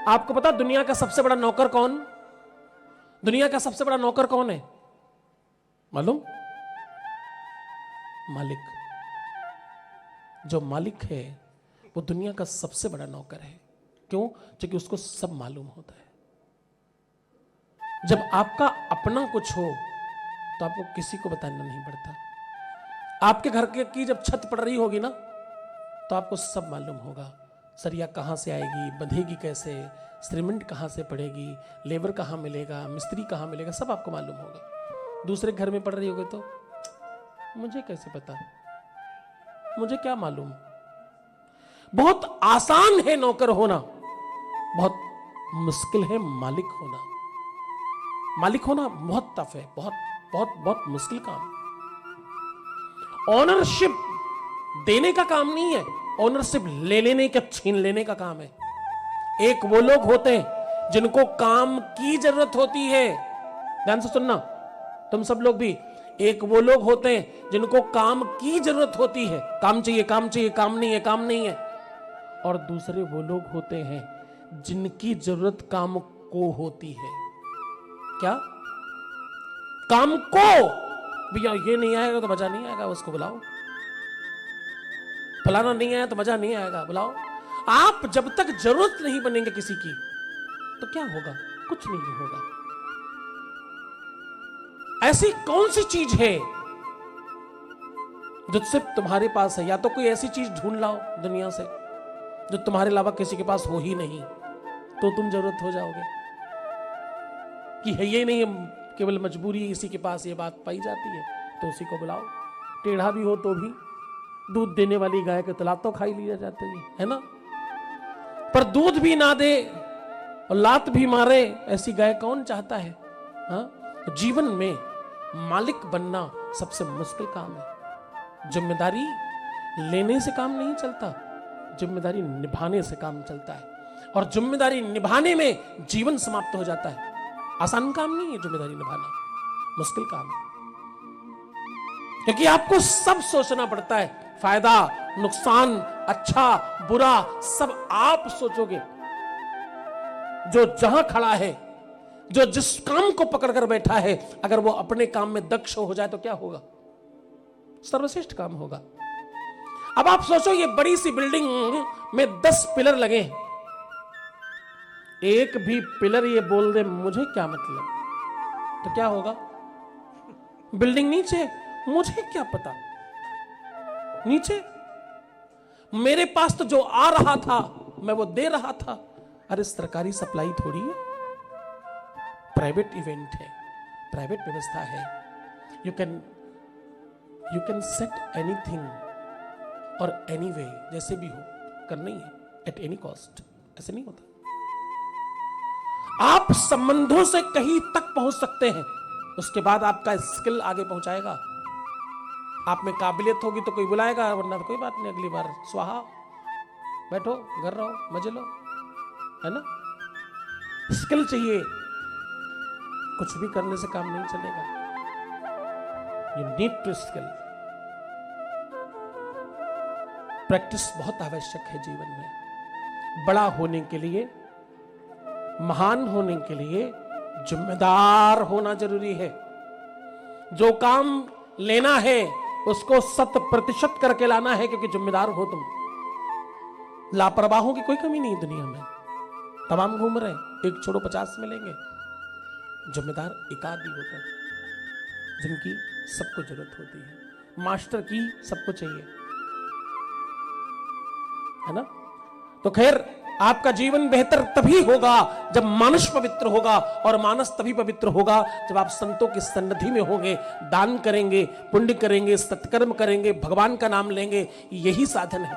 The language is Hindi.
आपको पता दुनिया का सबसे बड़ा नौकर कौन? दुनिया का सबसे बड़ा नौकर कौन है मालूम? मालिक। जो मालिक है वो दुनिया का सबसे बड़ा नौकर है। क्यों? क्योंकि उसको सब मालूम होता है। जब आपका अपना कुछ हो तो आपको किसी को बताना नहीं पड़ता। आपके घर की जब छत पड़ रही होगी ना तो आपको सब मालूम होगा। सरिया कहाँ से आएगी, बंधेगी कैसे, सीमेंट कहाँ से पड़ेगी, लेबर कहाँ मिलेगा, मिस्त्री कहाँ मिलेगा, सब आपको मालूम होगा। दूसरे घर में पड़ रही होगी तो मुझे कैसे पता, मुझे क्या मालूम। बहुत आसान है नौकर होना, बहुत मुश्किल है मालिक होना। मालिक होना बहुत टफ है, बहुत बहुत बहुत मुश्किल काम। ऑनरशिप देने का काम नहीं है, ऑनरशिप ले लेने का, छीन लेने का काम है। एक वो लोग होते हैं जिनको काम की जरूरत होती है। ध्यान से सुनना तुम सब लोग भी। एक वो लोग होते हैं जिनको काम की जरूरत होती है, काम चाहिए काम चाहिए, काम नहीं है काम नहीं है। और दूसरे वो लोग होते हैं जिनकी जरूरत काम को होती है। क्या? काम को। भैया ये नहीं आएगा तो मजा नहीं आएगा, उसको बुलाओ। फलाना नहीं आया तो मजा नहीं आएगा, बुलाओ। आप जब तक जरूरत नहीं बनेंगे किसी की तो क्या होगा? कुछ नहीं होगा। ऐसी कौन सी चीज है जो सिर्फ तुम्हारे पास है? या तो कोई ऐसी चीज ढूंढ लाओ दुनिया से जो तुम्हारे अलावा किसी के पास हो ही नहीं, तो तुम जरूरत हो जाओगे। कि है ये नहीं, केवल मजबूरी इसी के पास ये बात पाई जाती है, तो उसी को बुलाओ। टेढ़ा भी हो तो भी दूध देने वाली गाय के तलात तो खाई लिया जाते है ना। पर दूध भी ना दे और लात भी मारे, ऐसी गाय कौन चाहता है? हाँ? जीवन में मालिक बनना सबसे मुश्किल काम है। जिम्मेदारी लेने से काम नहीं चलता, जिम्मेदारी निभाने से काम चलता है। और जिम्मेदारी निभाने में जीवन समाप्त हो जाता है। आसान काम नहीं है जिम्मेदारी निभाना, मुश्किल काम है। क्योंकि आपको सब सोचना पड़ता है, फायदा नुकसान, अच्छा बुरा, सब आप सोचोगे। जो जहां खड़ा है, जो जिस काम को पकड़कर बैठा है, अगर वो अपने काम में दक्ष हो जाए तो क्या होगा? सर्वश्रेष्ठ काम होगा। अब आप सोचो, ये बड़ी सी बिल्डिंग में 10 पिलर लगे हैं, एक भी पिलर ये बोल दे मुझे क्या मतलब, तो क्या होगा? बिल्डिंग नीचे, मुझे क्या पता नीचे। मेरे पास तो जो आ रहा था मैं वो दे रहा था। अरे सरकारी सप्लाई थोड़ी है, प्राइवेट इवेंट है, प्राइवेट व्यवस्था है। यू कैन सेट एनीथिंग और एनी वे, जैसे भी हो करना ही है, एट एनी कॉस्ट। ऐसे नहीं होता। आप संबंधों से कहीं तक पहुंच सकते हैं, उसके बाद आपका स्किल आगे पहुंचाएगा। आप में काबिलियत होगी तो कोई बुलाएगा, वरना तो कोई बात नहीं, अगली बार स्वाहा, बैठो घर रहो मजे लो, है ना। स्किल चाहिए, कुछ भी करने से काम नहीं चलेगा। You need to skill. Practice बहुत आवश्यक है जीवन में। बड़ा होने के लिए, महान होने के लिए जिम्मेदार होना जरूरी है। जो काम लेना है उसको 100% करके लाना है, क्योंकि जिम्मेदार हो तुम। लापरवाहों की कोई कमी नहीं दुनिया में, तमाम घूम रहे, एक छोड़ो 50 मिलेंगे। जिम्मेदार एकाध ही होता है जिनकी सबको जरूरत होती है। मास्टर की सबको चाहिए, है ना। तो खैर, आपका जीवन बेहतर तभी होगा जब मानस पवित्र होगा, और मानस तभी पवित्र होगा जब आप संतों की सन्निधि में होंगे, दान करेंगे, पुण्य करेंगे, सत्कर्म करेंगे, भगवान का नाम लेंगे। यही साधन है।